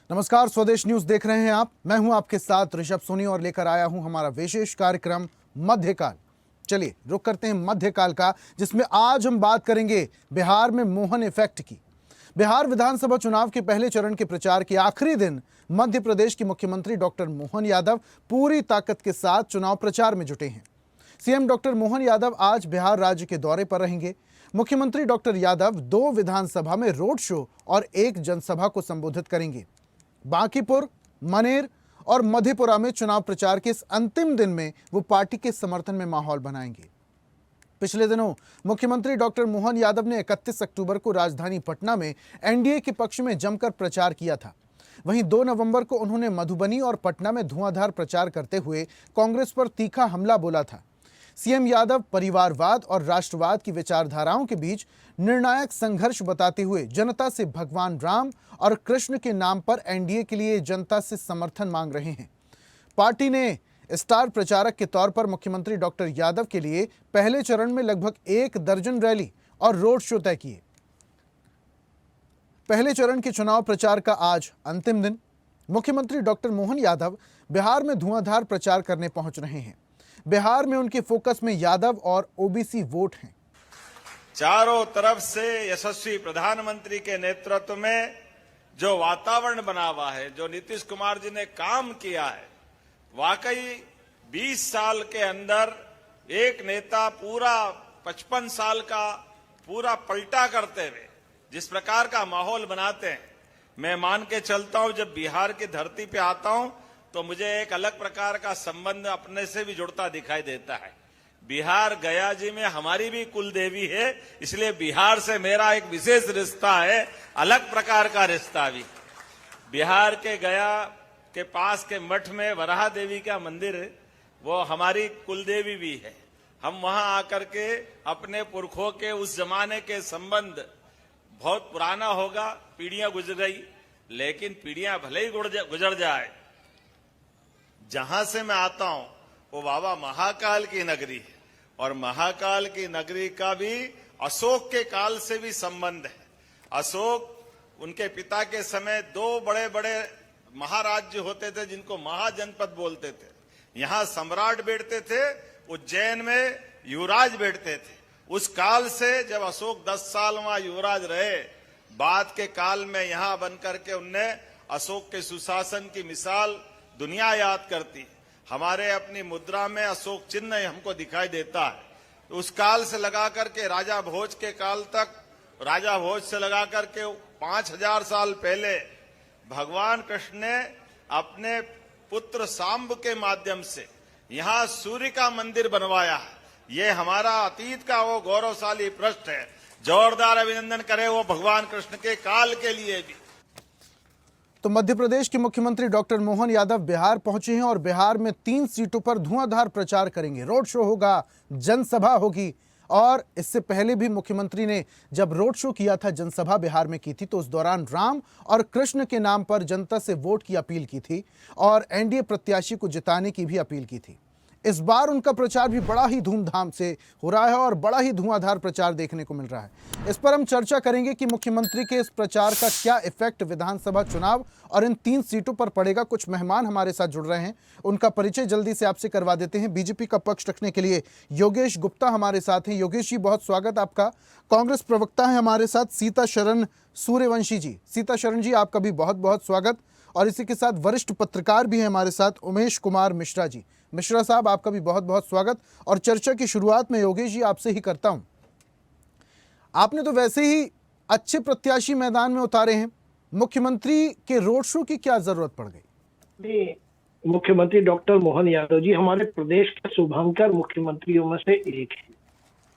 नमस्कार, स्वदेश न्यूज देख रहे हैं आप। मैं हूं आपके साथ ऋषभ सोनी और लेकर आया हूं हमारा विशेष कार्यक्रम मध्यकाल। चलिए रुक करते हैं मध्यकाल का, जिसमें आज हम बात करेंगे बिहार में मोहन इफेक्ट की। बिहार विधानसभा चुनाव के पहले चरण के प्रचार के आखिरी दिन मध्य प्रदेश के मुख्यमंत्री डॉक्टर मोहन यादव पूरी ताकत के साथ चुनाव प्रचार में जुटे हैं। सीएम डॉक्टर मोहन यादव आज बिहार राज्य के दौरे पर रहेंगे। मुख्यमंत्री डॉक्टर यादव 2 विधानसभा में रोड शो और 1 जनसभा को संबोधित करेंगे। बांकीपुर, मनेर और मधेपुरा में चुनाव प्रचार के इस अंतिम दिन में वो पार्टी के समर्थन में माहौल बनाएंगे। पिछले दिनों मुख्यमंत्री डॉक्टर मोहन यादव ने 31 अक्टूबर को राजधानी पटना में एनडीए के पक्ष में जमकर प्रचार किया था। वहीं 2 नवंबर को उन्होंने मधुबनी और पटना में धुआंधार प्रचार करते हुए कांग्रेस पर तीखा हमला बोला था। सीएम यादव परिवारवाद और राष्ट्रवाद की विचारधाराओं के बीच निर्णायक संघर्ष बताते हुए जनता से भगवान राम और कृष्ण के नाम पर एनडीए के लिए जनता से समर्थन मांग रहे हैं। पार्टी ने स्टार प्रचारक के तौर पर मुख्यमंत्री डॉक्टर यादव के लिए पहले चरण में लगभग 1 दर्जन रैली और रोड शो तय किए। पहले चरण के चुनाव प्रचार का आज अंतिम दिन। मुख्यमंत्री डॉक्टर मोहन यादव बिहार में धुआंधार प्रचार करने पहुंच रहे हैं। बिहार में उनके फोकस में यादव और ओबीसी वोट हैं। चारों तरफ से यशस्वी प्रधानमंत्री के नेतृत्व में जो वातावरण बना हुआ है, जो नीतीश कुमार जी ने काम किया है, वाकई 20 साल के अंदर एक नेता पूरा 55 साल का पूरा पलटा करते हुए जिस प्रकार का माहौल बनाते हैं, मैं मान के चलता हूं जब बिहार की धरती पे आता हूं तो मुझे एक अलग प्रकार का संबंध अपने से भी जुड़ता दिखाई देता है। बिहार गया जी में हमारी भी कुल देवी है, इसलिए बिहार से मेरा एक विशेष रिश्ता है, अलग प्रकार का रिश्ता भी। बिहार के गया के पास के मठ में वराह देवी का मंदिर है, वो हमारी कुल देवी भी है। हम वहां आकर के अपने पुरखों के उस जमाने के संबंध, बहुत पुराना होगा, पीढ़ियां गुजर गई, लेकिन पीढ़ियां भले ही गुजर जाए, जहां से मैं आता हूं वो बाबा महाकाल की नगरी है और महाकाल की नगरी का भी अशोक के काल से भी संबंध है। अशोक, उनके पिता के समय 2 बड़े बड़े महाराज्य होते थे जिनको महाजनपद बोलते थे। यहां सम्राट बैठते थे, उज्जैन में युवराज बैठते थे। उस काल से जब अशोक 10 साल वहां युवराज रहे, बाद के काल में यहां बनकर के उनने अशोक के सुशासन की मिसाल दुनिया याद करती। हमारे अपनी मुद्रा में अशोक चिन्ह हमको दिखाई देता है। उस काल से लगा करके राजा भोज के काल तक, राजा भोज से लगा करके 5000 साल पहले भगवान कृष्ण ने अपने पुत्र सांब के माध्यम से यहाँ सूर्य का मंदिर बनवाया है। ये हमारा अतीत का वो गौरवशाली पृष्ठ है। जोरदार अभिनंदन करें वो भगवान कृष्ण के काल के लिए भी। तो मध्य प्रदेश के मुख्यमंत्री डॉक्टर मोहन यादव बिहार पहुंचे हैं और बिहार में 3 सीटों पर धुआंधार प्रचार करेंगे। रोड शो होगा, जनसभा होगी। और इससे पहले भी मुख्यमंत्री ने जब रोड शो किया था, जनसभा बिहार में की थी, तो उस दौरान राम और कृष्ण के नाम पर जनता से वोट की अपील की थी और एनडीए प्रत्याशी को जिताने की भी अपील की थी। इस बार उनका प्रचार भी बड़ा ही धूमधाम से हो रहा है और बड़ा ही धुआंधार प्रचार देखने को मिल रहा है। इस पर हम चर्चा करेंगे कि मुख्यमंत्री के इस प्रचार का क्या इफेक्ट विधानसभा चुनाव और इन 3 सीटों पर पड़ेगा। कुछ मेहमान हमारे साथ जुड़ रहे हैं, उनका परिचय जल्दी से आपसे करवा देते हैं। बीजेपी का पक्ष रखने के लिए योगेश गुप्ता हमारे साथ हैं। योगेश जी, बहुत स्वागत आपका। कांग्रेस प्रवक्ता है हमारे साथ सीता शरण सूर्यवंशी जी। सीता शरण जी, आपका भी बहुत बहुत स्वागत। और इसी के साथ वरिष्ठ पत्रकार भी हैं हमारे साथ, उमेश कुमार मिश्रा जी। मिश्रा साहब, आपका भी बहुत बहुत स्वागत। और चर्चा की शुरुआत में योगेश जी आपसे ही करता हूं। आपने तो वैसे ही अच्छे प्रत्याशी मैदान में उतारे हैं, मुख्यमंत्री के रोड शो की क्या जरूरत पड़ गई? मुख्यमंत्री डॉक्टर मोहन यादव जी हमारे प्रदेश के शुभंकर मुख्यमंत्रियों में से एक है।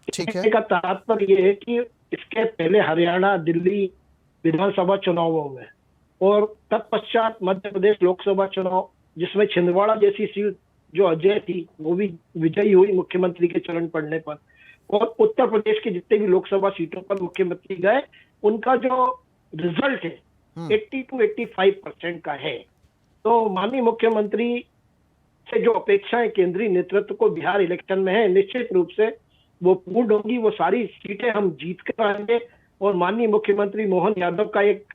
ठीक है। का तात्पर्य ये है कि इसके पहले हरियाणा, दिल्ली विधानसभा चुनावों में और तत्पश्चात मध्य प्रदेश लोकसभा चुनाव, जिसमें छिंदवाड़ा जैसी सीट जो अजय थी वो भी विजयी हुई मुख्यमंत्री के चरण पड़ने पर, और उत्तर प्रदेश की जितने भी लोकसभा सीटों पर मुख्यमंत्री गए, उनका जो रिजल्ट है 80 to 85% का है। तो माननीय मुख्यमंत्री से जो अपेक्षाएं केंद्रीय नेतृत्व को बिहार इलेक्शन में है, निश्चित रूप से वो पूर्ण होंगी। वो सारी सीटें हम जीत कर आएंगे और माननीय मुख्यमंत्री मोहन यादव का एक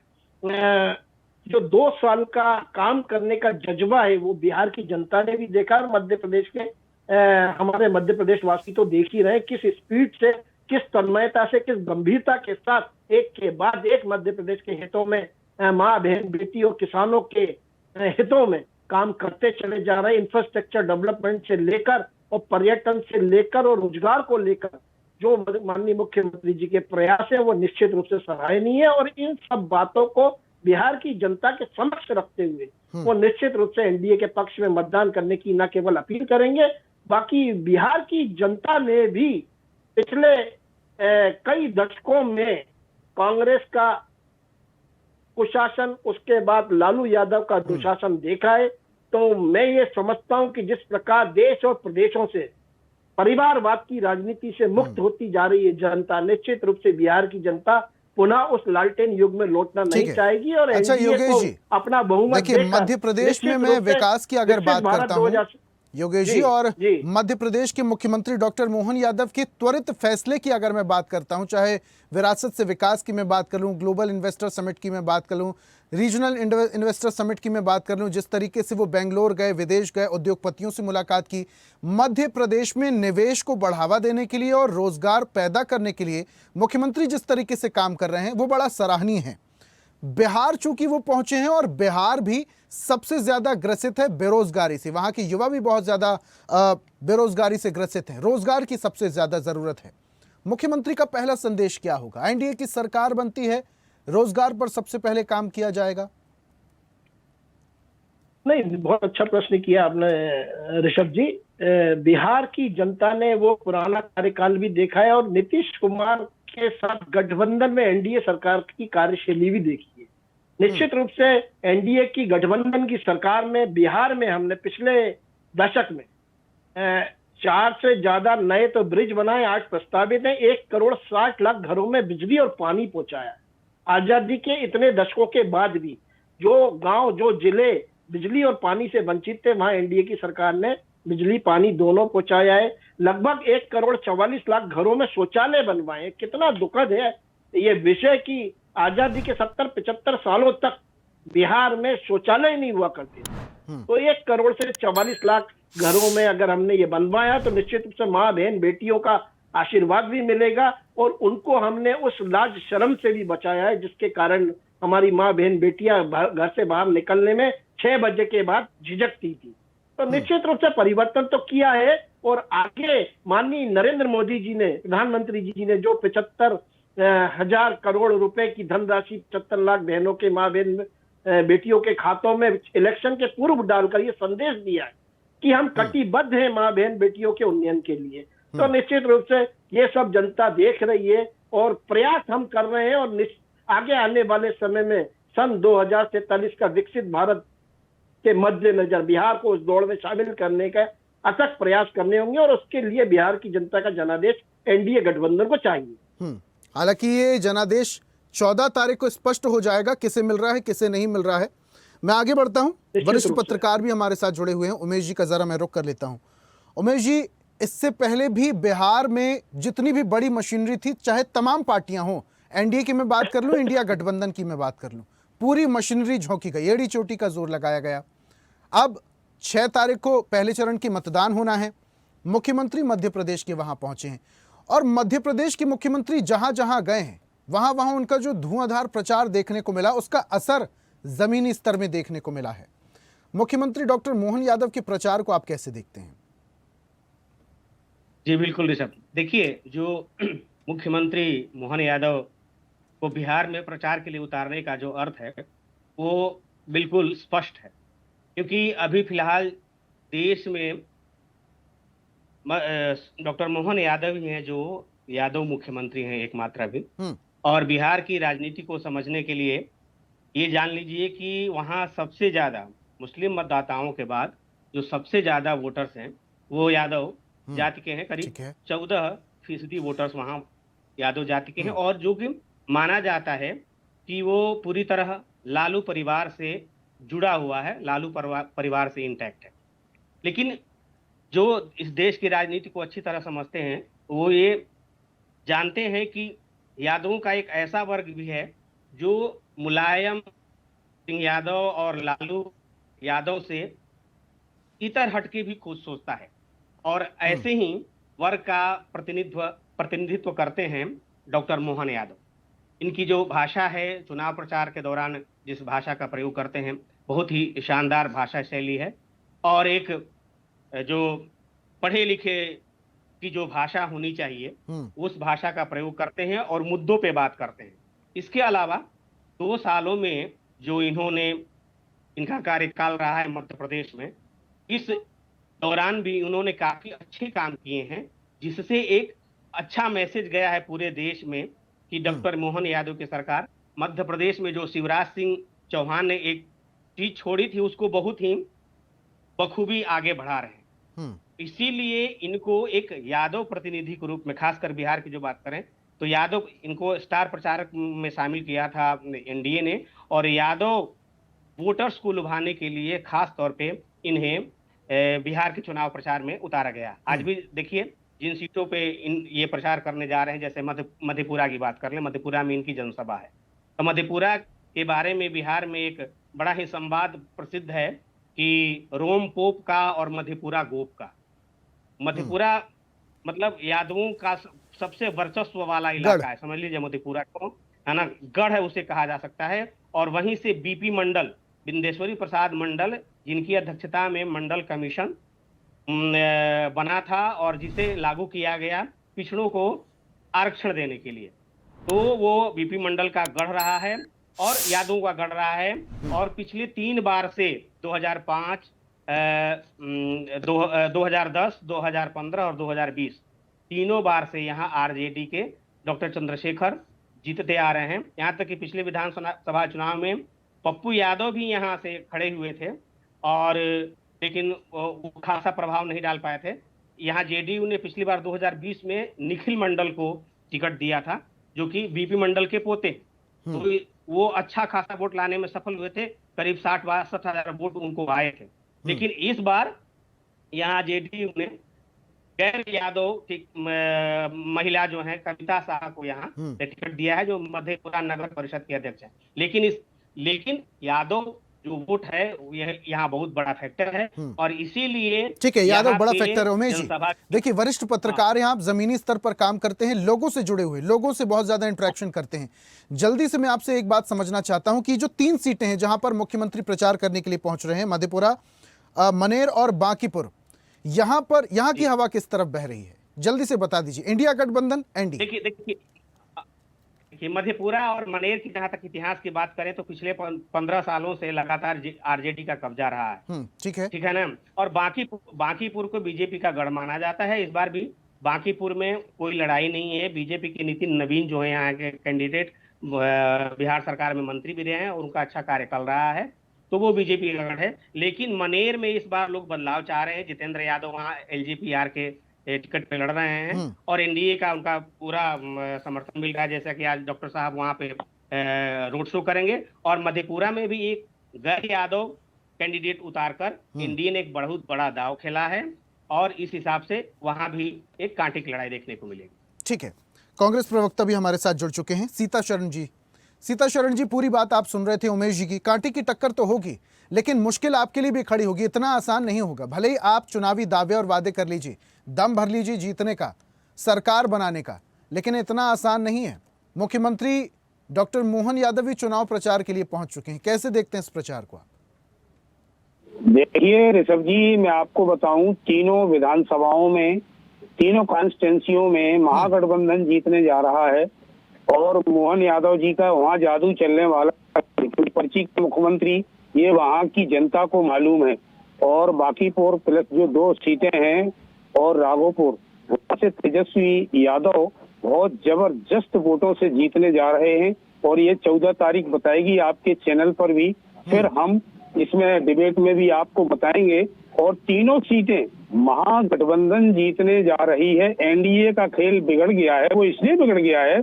जो 2 साल का काम करने का जज्बा है वो बिहार की जनता ने भी देखा, और मध्य प्रदेश के हमारे मध्य प्रदेश वासी तो देख ही रहे किस स्पीड से, किस तन्मयता से, किस गंभीरता के साथ एक के बाद एक मध्य प्रदेश के हितों में, माँ बहन बेटी और किसानों के हितों में काम करते चले जा रहे हैं। इंफ्रास्ट्रक्चर डेवलपमेंट से लेकर और पर्यटन से लेकर और रोजगार को लेकर जो माननीय मुख्यमंत्री जी के प्रयास है वो निश्चित रूप से सराहनीय है, और इन सब बातों को बिहार की जनता के समक्ष रखते हुए वो निश्चित रूप से एनडीए के पक्ष में मतदान करने की न केवल अपील करेंगे, बाकी बिहार की जनता ने भी पिछले कई दशकों में कांग्रेस का कुशासन, उसके बाद लालू यादव का दुशासन देखा है। तो मैं ये समझता हूं कि जिस प्रकार देश और प्रदेशों से परिवारवाद की राजनीति से मुक्त होती जा रही है जनता, निश्चित रूप से बिहार की जनता पुनः उस लालटेन युग में लौटना नहीं चाहेगी, और अच्छा एनडीए योगेश को जी, अपना बहुमत देखिए देकर मध्य प्रदेश में निश्चित मैं रूप से विकास की अगर विकसित बात भारत करता हूँ 2000 योगेश जी, जी, और जी। मध्य प्रदेश के मुख्यमंत्री डॉक्टर मोहन यादव के त्वरित फैसले की अगर मैं बात करता हूं, चाहे विरासत से विकास की मैं बात कर लूं, ग्लोबल इन्वेस्टर समिट की मैं बात कर लूं, रीजनल इन्वेस्टर समिट की मैं बात कर लूं, जिस तरीके से वो बेंगलोर गए, विदेश गए, उद्योगपतियों से मुलाकात की, मध्य प्रदेश में निवेश को बढ़ावा देने के लिए और रोजगार पैदा करने के लिए मुख्यमंत्री जिस तरीके से काम कर रहे हैं वो बड़ा सराहनीय है। बिहार चूंकि वो पहुंचे हैं और बिहार भी सबसे ज्यादा ग्रसित है बेरोजगारी से, वहां के युवा भी बहुत ज्यादा बेरोजगारी से ग्रसित हैं, रोजगार की सबसे ज्यादा जरूरत है। मुख्यमंत्री का पहला संदेश क्या होगा? एनडीए की सरकार बनती है, रोजगार पर सबसे पहले काम किया जाएगा? नहीं, बहुत अच्छा प्रश्न किया आपने ऋषभ जी। बिहार की जनता ने वो पुराना कार्यकाल भी देखा है और नीतीश कुमार के साथ गठबंधन में एनडीए सरकार की कार्यशैली भी देखी है। निश्चित रूप से एनडीए की गठबंधन की सरकार में बिहार में हमने पिछले दशक में 4 से ज्यादा नए तो ब्रिज बनाए, 8 प्रस्तावित हैं, 1,60,00,000 घरों में बिजली और पानी पहुंचाया। आजादी के इतने दशकों के बाद भी जो गांव, जो जिले बिजली और पानी से वंचित थे, वहां एनडीए की सरकार ने बिजली पानी दोनों पहुंचाया है। लगभग 1,44,00,000 घरों में शौचालय बनवाए। कितना दुखद है ये विषय कि आजादी के 70-75 सालों तक बिहार में शौचालय नहीं हुआ करते। तो 1 करोड़ से 44 लाख घरों में अगर हमने ये बनवाया तो निश्चित रूप से माँ बहन बेटियों का आशीर्वाद भी मिलेगा, और उनको हमने उस लाज शर्म से भी बचाया है जिसके कारण हमारी माँ बहन बेटियां घर से बाहर निकलने में 6 बजे के बाद झिझकती थी। तो निश्चित रूप से परिवर्तन तो किया है, और आगे माननीय नरेंद्र मोदी जी ने, प्रधानमंत्री जी ने जो 75,000 करोड़ रुपए की धनराशि 75 लाख बहनों के, माँ बहन बेटियों के खातों में इलेक्शन के पूर्व डालकर ये संदेश दिया है कि हम कटिबद्ध हैं माँ बहन बेटियों के उन्नयन के लिए। तो निश्चित रूप से ये सब जनता देख रही है और प्रयास हम कर रहे हैं, और आगे आने वाले समय में सन 2047 का विकसित भारत के मद्देनजर बिहार को उस दौड़ में शामिल करने का अथक प्रयास करने होंगे, और उसके लिए बिहार की जनता का जनादेश एनडीए गठबंधन को चाहिए। हालांकि ये जनादेश 14 तारीख को स्पष्ट हो जाएगा, किसे मिल रहा है किसे नहीं मिल रहा है। मैं आगे बढ़ता हूं, वरिष्ठ पत्रकार भी हमारे साथ जुड़े हुए हैं, उमेश जी का जरा मैं रुख कर लेता हूं। उमेश जी, इससे पहले भी बिहार में जितनी भी बड़ी मशीनरी थी, चाहे तमाम पार्टियां हों, एनडीए की मैं बात कर लूं, इंडिया गठबंधन की मैं बात कर लूं, पूरी मशीनरी झोंकी गई, एड़ी चोटी का जोर लगाया गया। अब 6 तारीख को पहले चरण की मतदान होना है। मुख्यमंत्री मध्य प्रदेश के वहां पहुंचे हैं, और मध्य प्रदेश के मुख्यमंत्री जहां जहां गए हैं वहां वहां उनका जो धुआंधार प्रचार देखने को मिला, उसका असर जमीनी स्तर में देखने को मिला है। मुख्यमंत्री डॉक्टर मोहन यादव के प्रचार को आप कैसे देखते हैं? जी बिल्कुल ऋषभ, देखिए जो मुख्यमंत्री मोहन यादव को बिहार में प्रचार के लिए उतारने का जो अर्थ है वो बिल्कुल स्पष्ट है, क्योंकि अभी फिलहाल देश में डॉक्टर मोहन यादव ही हैं जो यादव मुख्यमंत्री हैं एकमात्र अभी, और बिहार की राजनीति को समझने के लिए ये जान लीजिए कि वहाँ सबसे ज़्यादा मुस्लिम मतदाताओं के बाद जो सबसे ज़्यादा वोटर्स हैं वो यादव जाति के हैं। करीब 14% वोटर्स वहाँ यादव जाति के हैं, और जो कि माना जाता है कि वो पूरी तरह लालू परिवार से जुड़ा हुआ है, लालू परिवार से इंटैक्ट है। लेकिन जो इस देश की राजनीति को अच्छी तरह समझते हैं वो ये जानते हैं कि यादवों का एक ऐसा वर्ग भी है जो मुलायम सिंह यादव और लालू यादव से इतर हटके भी खुद सोचता है और ऐसे ही वर्ग का प्रतिनिधित्व करते हैं डॉक्टर मोहन यादव। इनकी जो भाषा है, चुनाव प्रचार के दौरान जिस भाषा का प्रयोग करते हैं, बहुत ही शानदार भाषा शैली है और एक जो पढ़े लिखे की जो भाषा होनी चाहिए उस भाषा का प्रयोग करते हैं और मुद्दों पे बात करते हैं। इसके अलावा 2 सालों में जो इनका कार्यकाल रहा है मध्य प्रदेश में, इस दौरान भी उन्होंने काफी अच्छे काम किए हैं, जिससे एक अच्छा मैसेज गया है पूरे देश में कि डॉक्टर मोहन यादव की सरकार मध्य प्रदेश में जो शिवराज सिंह चौहान ने एक चीज छोड़ी थी उसको बहुत ही बखूबी आगे बढ़ा रहे हैं। इसीलिए इनको एक यादव प्रतिनिधि के रूप में, खासकर बिहार की जो बात करें तो यादव, इनको स्टार प्रचारक में शामिल किया था एनडीए ने और यादव वोटर्स को लुभाने के लिए खास तौर पे इन्हें बिहार के चुनाव प्रचार में उतारा गया। आज भी देखिए जिन सीटों पे ये प्रचार करने जा रहे हैं, जैसे मधेपुरा की बात कर लें, मधेपुरा में इनकी जनसभा है। तो मधेपुरा के बारे में बिहार में एक बड़ा ही संवाद प्रसिद्ध है कि रोम पोप का और मधेपुरा गोप का। मधेपुरा मतलब यादवों का सबसे वर्चस्व वाला इलाका है, समझ लीजिए मधेपुरा को, है ना, गढ़ है उसे कहा जा सकता है। और वहीं से बीपी मंडल, बिंदेश्वरी प्रसाद मंडल, जिनकी अध्यक्षता में मंडल कमीशन बना था और जिसे लागू किया गया पिछड़ों को आरक्षण देने के लिए, तो वो बीपी मंडल का गढ़ रहा है और यादवों का गढ़ रहा है। और पिछले 3 बार से 2005, 2010, 2015 और 2020 तीनों बार से यहाँ आरजेडी के डॉक्टर चंद्रशेखर जीतते आ रहे हैं। यहाँ तक कि पिछले विधानसभा चुनाव में पप्पू यादव भी यहाँ से खड़े हुए थे और लेकिन वो खासा प्रभाव नहीं डाल पाए थे। यहाँ जेडीयू ने पिछली बार 2020 में निखिल मंडल को टिकट दिया था, जो कि बीपी मंडल के पोते, तो वो अच्छा खासा वोट लाने में सफल हुए थे, करीब 60-62 हजार वोट उनको आए थे। लेकिन इस बार यहाँ जेडीयू ने गैर यादव महिला जो है कविता शाह को यहाँ टिकट दिया है, जो मधेपुरा नगर परिषद के अध्यक्ष है। लेकिन यादव जो वोट है यह यहाँ बहुत बड़ा फैक्टर है और इसीलिए ठीक है, यादव बड़ा फैक्टर है। उमेश जी देखिए, वरिष्ठ पत्रकार हैं आप, जमीनी स्तर पर काम करते हैं, लोगों से जुड़े हुए, लोगों से बहुत ज्यादा इंटरेक्शन करते हैं। जल्दी से मैं आपसे एक बात समझना चाहता हूं कि जो 3 सीटें हैं जहां पर मुख्यमंत्री प्रचार करने के लिए पहुंच रहे हैं, मधेपुरा, मनेर और बांकीपुर, यहाँ की हवा किस तरफ बह रही है, जल्दी से बता दीजिए। इंडिया गठबंधन, एनडीए। देखिए कि मधेपुरा और मनेर की जहां तक इतिहास की बात करें तो पिछले 15 सालों से लगातार आरजेडी का कब्जा रहा है। ठीक है ना। और बांकीपुर को बीजेपी का गढ़ माना जाता है। इस बार भी बांकीपुर में कोई लड़ाई नहीं है। बीजेपी के नितिन नवीन जो है यहाँ के कैंडिडेट, बिहार सरकार में मंत्री भी रहे हैं और उनका अच्छा कार्यकाल रहा है, तो वो बीजेपी का गढ़ है। लेकिन मनेर में इस बार लोग बदलाव चाह रहे हैं। जितेंद्र यादव वहाँ एलजेपीआर के टिकट पे लड़ रहे हैं और एनडीए का उनका पूरा समर्थन मिल रहा है, जैसा कि आज डॉक्टर साहब वहां पे रोड शो करेंगे। और मधेपुरा में भी एक गैर यादव कैंडिडेट उतारकर एनडीए ने एक बहुत बड़ा दाव खेला है और इस हिसाब से वहां भी एक कांटे की लड़ाई देखने को मिलेगी। ठीक है, कांग्रेस प्रवक्ता भी हमारे साथ जुड़ चुके हैं, सीता शरण जी, पूरी बात आप सुन रहे थे उमेश जी की। कांटे की टक्कर तो होगी, लेकिन मुश्किल आपके लिए भी खड़ी होगी, इतना आसान नहीं होगा। भले ही आप चुनावी दावे और वादे कर लीजिए, दम भर लीजिए जीतने का, सरकार बनाने का, लेकिन इतना आसान नहीं है। मुख्यमंत्री डॉक्टर मोहन यादव भी चुनाव प्रचार के लिए पहुंच चुके हैं, कैसे देखते हैं इस प्रचार को आप? देखिए ऋषभ जी, मैं आपको बताऊं, तीनों विधानसभाओं में, तीनों कॉन्स्टिट्यूंसियों में महागठबंधन जीतने जा रहा है और मोहन यादव जी का वहाँ जादू चलने वाला, पर्ची के मुख्यमंत्री, ये वहाँ की जनता को मालूम है। और बांकीपुर प्लस जो 2 सीटें हैं और राघोपुर, वहाँ से तेजस्वी यादव बहुत जबरदस्त वोटों से जीतने जा रहे हैं और ये 14 तारीख बताएगी आपके चैनल पर भी, फिर हम इसमें डिबेट में भी आपको बताएंगे। और तीनों सीटें महागठबंधन जीतने जा रही है। एनडीए का खेल बिगड़ गया है, वो इसलिए बिगड़ गया है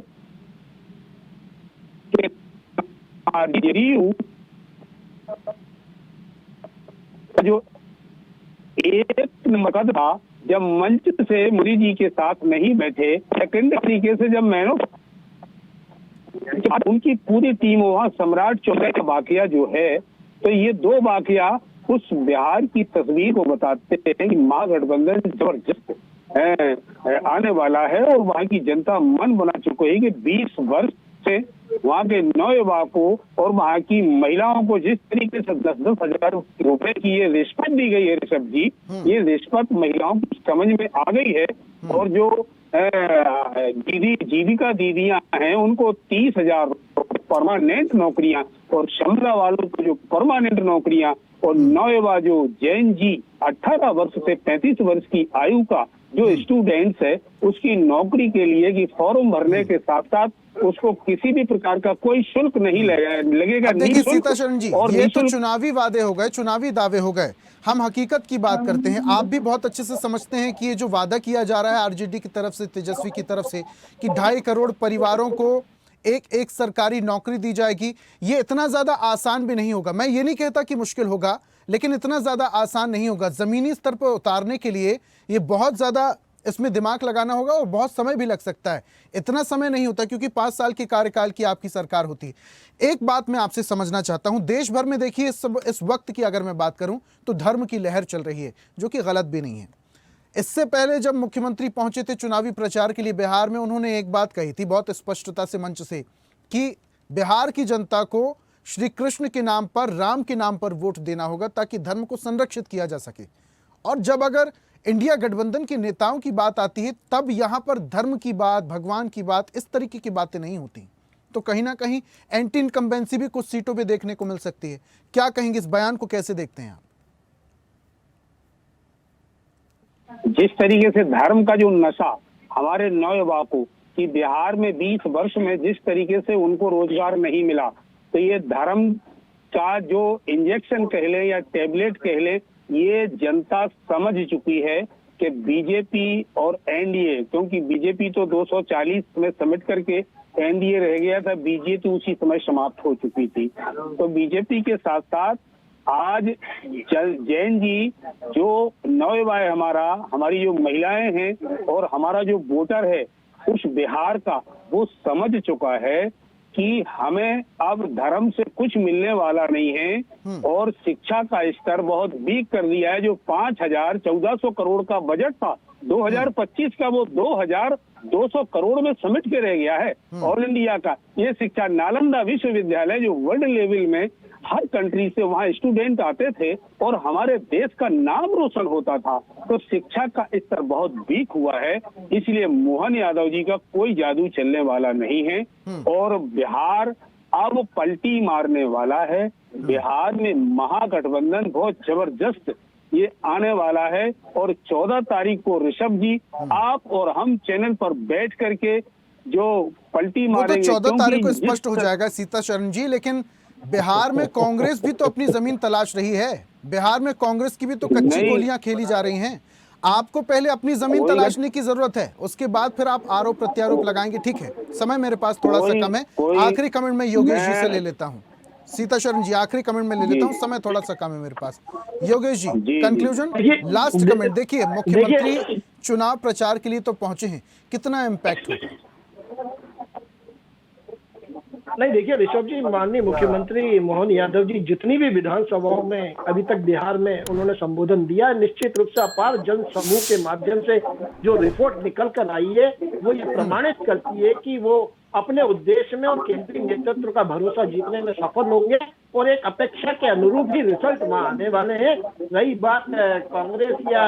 कि जेडीयू जो एक मुकदमा जब मंच से मोदी जी के साथ नहीं बैठे, सेकंड तरीके से जब उनकी पूरी टीम वहाँ सम्राट चौक का वाकया जो है, तो ये दो वाकया उस बिहार की तस्वीर को बताते हैं कि महागठबंधन जबरदस्त आने वाला है और वहाँ की जनता मन बना चुकी है कि 20 वर्ष से वहाँ के नौयुवा को और वहाँ की महिलाओं को जिस तरीके से 10-10 हजार रुपए की ये रिश्वत दी गई है ऋषभ जी, ये रिश्वत महिलाओं की समझ में आ गई है। और जो जीविका दीदियां हैं उनको 30,000 परमानेंट नौकरियां और श्रमला वालों को जो परमानेंट नौकरियां और नौयुवा जो जैन जी 18 वर्ष से 35 वर्ष की आयु का जो स्टूडेंट्स है उसकी नौकरी के लिए कि फॉर्म भरने के साथ साथ उसको किसी भी प्रकार का कोई शुल्क नहीं लगेगा। देखिए सीताशरण जी, ये तो चुनावी वादे हो गए, चुनावी दावे हो गए। हम हकीकत की बात करते हैं। आप भी बहुत अच्छे से समझते हैं कि ये जो वादा किया जा रहा है आरजेडी की तरफ से, तेजस्वी की तरफ से, कि 2.5 करोड़ परिवारों को एक सरकारी नौकरी दी जाएगी, ये इतना ज्यादा आसान भी नहीं होगा। मैं ये नहीं कहता कि मुश्किल होगा, लेकिन इतना ज्यादा आसान नहीं होगा। जमीनी स्तर पर उतारने के लिए ये बहुत ज्यादा इसमें दिमाग लगाना होगा और बहुत समय भी लग सकता है। इतना समय नहीं होता क्योंकि 5 साल के कार्यकाल की आपकी सरकार होती है। एक बात मैं आपसे समझना चाहता हूं, देश भर में देखिए इस वक्त की अगर मैं बात करूं तो धर्म की लहर चल रही है, जो कि गलत भी नहीं है। इससे पहले जब मुख्यमंत्री पहुंचे थे चुनावी प्रचार के लिए बिहार में, उन्होंने एक बात कही थी बहुत स्पष्टता से मंच से कि बिहार की जनता को श्री कृष्ण के नाम पर, राम के नाम पर वोट देना होगा ताकि धर्म को संरक्षित किया जा सके। और जब अगर इंडिया गठबंधन के नेताओं की बात आती है तब यहां पर धर्म की बात, भगवान की बात, इस तरीके की बातें नहीं होती। तो कहीं ना कहीं एंटी इनकम्बेंसी भी कुछ सीटों पे देखने को मिल सकती है। क्या कहेंगे, इस बयान को कैसे देखते हैं आप? जिस तरीके से धर्म का जो नशा हमारे नौयुवा को कि बिहार में 20 वर्ष में जिस तरीके से उनको रोजगार नहीं मिला, तो ये धर्म का जो इंजेक्शन कह ले या टैबलेट कह ले, ये जनता समझ चुकी है कि बीजेपी और एनडीए, क्योंकि बीजेपी तो 240 में समेट करके एनडीए रह गया था, बीजेपी उसी समय समाप्त हो चुकी थी। तो बीजेपी के साथ साथ आज जैन जी जो नौयुवा है हमारी जो महिलाएं हैं और हमारा जो वोटर है उस बिहार का, वो समझ चुका है कि हमें अब धर्म से कुछ मिलने वाला नहीं है। और शिक्षा का स्तर बहुत वीक कर दिया है। जो 1400 करोड़ का बजट था 2025 का, वो 2200 करोड़ में समेट के रह गया है ऑल इंडिया का। ये शिक्षा नालंदा विश्वविद्यालय जो वर्ल्ड लेवल में हर कंट्री से वहाँ स्टूडेंट आते थे और हमारे देश का नाम रोशन होता था, तो शिक्षा का स्तर बहुत वीक हुआ है। इसलिए मोहन यादव जी का कोई जादू चलने वाला नहीं है और बिहार अब पलटी मारने वाला है। बिहार में महागठबंधन बहुत जबरदस्त ये आने वाला है और 14 तारीख को ऋषभ जी आप और हम चैनल पर बैठ करके जो पलटी मारेंगे, 14 तारीख को स्पष्ट हो जाएगा सीताशरण जी। लेकिन बिहार में कांग्रेस भी तो अपनी जमीन तलाश रही है। बिहार में कांग्रेस की भी तो कच्ची गोलियां खेली जा रही हैं। आपको पहले अपनी जमीन तलाशने की जरूरत है, उसके बाद फिर आप आरोप प्रत्यारोप लगाएंगे। ठीक है, समय मेरे पास थोड़ा सा कम है। आखिरी कमेंट में योगेश जी से ले लेता हूं। सीताशरण जी आखिरी कमेंट में ले लेता हूं, समय थोड़ा सा कम है मेरे पास। Yogesh ji conclusion, last comment. देखिए मुख्यमंत्री चुनाव प्रचार के लिए तो पहुंचे हैं, कितना इम्पैक्ट होगा? नहीं देखिए ऋषभ जी, माननीय मुख्यमंत्री मोहन यादव जी जितनी भी विधानसभाओं में अभी तक बिहार में उन्होंने संबोधन दिया है, निश्चित रूप से अपार जन समूह के माध्यम से जो रिपोर्ट निकल कर आई है वो ये प्रमाणित करती है कि वो अपने उद्देश्य में और केंद्रीय नेतृत्व का भरोसा जीतने में सफल होंगे और एक अपेक्षा के अनुरूप ही रिजल्ट वहां आने वाले हैं। रही बात कांग्रेस या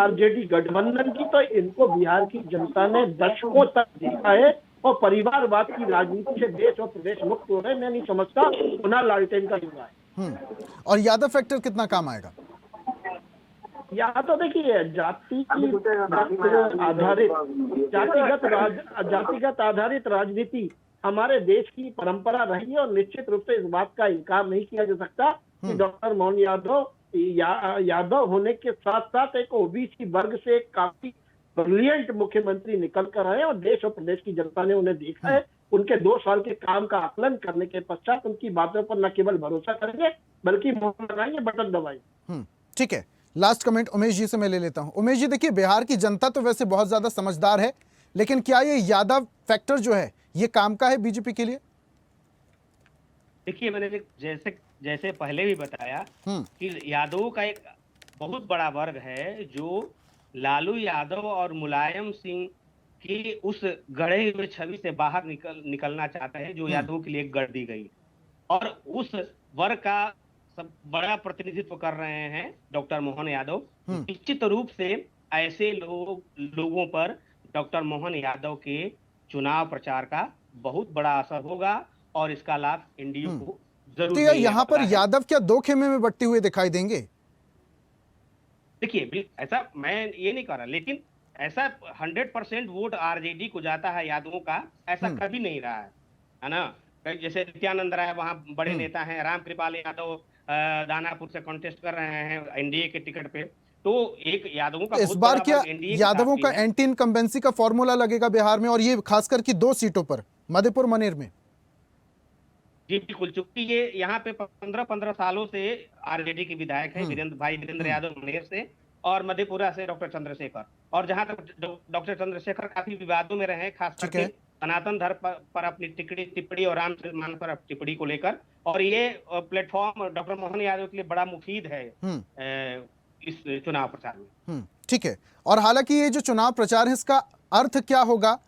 आरजेडी गठबंधन की, तो इनको बिहार की जनता ने दशकों तक देखा है और परिवारवाद की राजनीति से देश और प्रदेश मुक्त हो रहे। मैं नहीं समझता पुनः लालटेन का युग है। और यादव फैक्टर कितना काम आएगा? या तो देखिए जातिगत आधारित राजनीति हमारे देश की परंपरा रही है और निश्चित रूप से इस बात का इनकार नहीं किया जा सकता कि डॉक्टर मोहन यादव होने के साथ साथ एक ओबीसी वर्ग से काफी ब्रिलियंट मुख्यमंत्री निकल कर आए और देश और प्रदेश की जनता ने उन्हें देखा है। उनके 2 साल के काम का आकलन करने के पश्चात उनकी बातों पर न केवल भरोसा करेंगे बल्कि मोहर लगाएंगे, बटन दबाएंगे। ठीक है, लास्ट कमेंट उमेश जी से मैं ले लेता हूं। उमेश जी देखिए, बिहार की जनता तो वैसे बहुत ज्यादा समझदार है, लेकिन क्या ये यादव फैक्टर जो है ये काम का है बीजेपी के लिए? देखिए, मैंने जैसे जैसे पहले भी बताया कि यादवों का एक बहुत बड़ा वर्ग है जो लालू यादव और मुलायम सिंह की उस गढ़े हुए छवि से बाहर निकलना चाहते हैं जो यादवों के लिए एक गढ़ दी गई, और उस वर्ग का सब बड़ा प्रतिनिधित्व कर रहे हैं डॉक्टर मोहन यादव। निश्चित रूप से ऐसे लोगों पर डॉक्टर मोहन यादव के चुनाव प्रचार का बहुत बड़ा असर होगा और इसका लाभ एनडीए को जरूर तो यहाँ पर यादव क्या दो खेमे में बंटते हुए दिखाई देंगे? देखिए, ऐसा मैं ये नहीं कर रहा, लेकिन ऐसा 100% वोट आरजेडी को जाता है यादवों का, ऐसा कभी नहीं रहा है ना। जैसे नित्यानंद राय वहाँ बड़े नेता हैं, रामकृपाल यादव दानापुर से कॉन्टेस्ट कर रहे हैं एनडीए के टिकट पे, तो एक यादवों का इस बार क्या यादवों का एंटी इनकम्बेंसी का फॉर्मूला लगेगा बिहार में, और ये खासकर की 2 सीटों पर, मधेपुर मनेर में? जी बिल्कुल, चूंकि ये यहाँ पे 15 सालों से आरजेडी के विधायक हैं, वीरेंद्र यादव मनेर से, और मधेपुरा से डॉक्टर चंद्रशेखर। और जहां तक डॉक्टर चंद्रशेखर काफी विवादों में रहे, खास करके सनातन धर्म पर अपनी टिप्पणी और रामचरित मानस पर टिप्पणी को लेकर, और ये प्लेटफॉर्म डॉक्टर मोहन यादव के लिए बड़ा मुफीद है इस चुनाव प्रचार में। ठीक है, और हालांकि ये जो चुनाव प्रचार है इसका अर्थ क्या होगा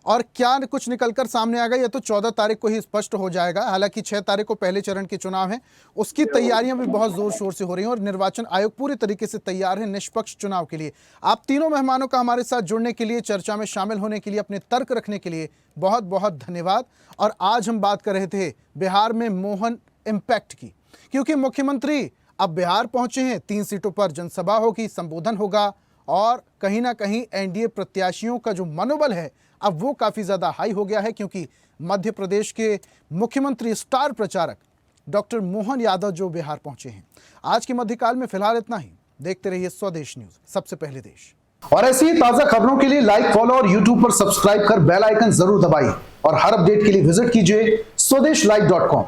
और क्या कुछ निकलकर सामने आएगा, ये तो 14 तारीख को ही स्पष्ट हो जाएगा। हालांकि 6 तारीख को पहले चरण के चुनाव हैं, उसकी तैयारियां भी बहुत जोर शोर से हो रही हैं और निर्वाचन आयोग पूरी तरीके से तैयार है निष्पक्ष चुनाव के लिए। आप तीनों मेहमानों का हमारे साथ जुड़ने के लिए, चर्चा में शामिल होने के लिए, अपने तर्क रखने के लिए बहुत बहुत धन्यवाद। और आज हम बात कर रहे थे बिहार में मोहन इम्पैक्ट की, क्योंकि मुख्यमंत्री अब बिहार पहुंचे हैं, 3 सीटों पर जनसभा होगी, संबोधन होगा, और कहीं ना कहीं एनडीए प्रत्याशियों का जो मनोबल है अब वो काफी ज्यादा हाई हो गया है, क्योंकि मध्य प्रदेश के मुख्यमंत्री स्टार प्रचारक डॉक्टर मोहन यादव जो बिहार पहुंचे हैं। आज के मध्यकाल में फिलहाल इतना ही। देखते रहिए स्वदेश न्यूज, सबसे पहले देश। और ऐसी ही ताजा खबरों के लिए लाइक, फॉलो और यूट्यूब पर सब्सक्राइब कर बेल आइकन जरूर दबाइए, और हर अपडेट के लिए विजिट कीजिए स्वदेशलाइव.com।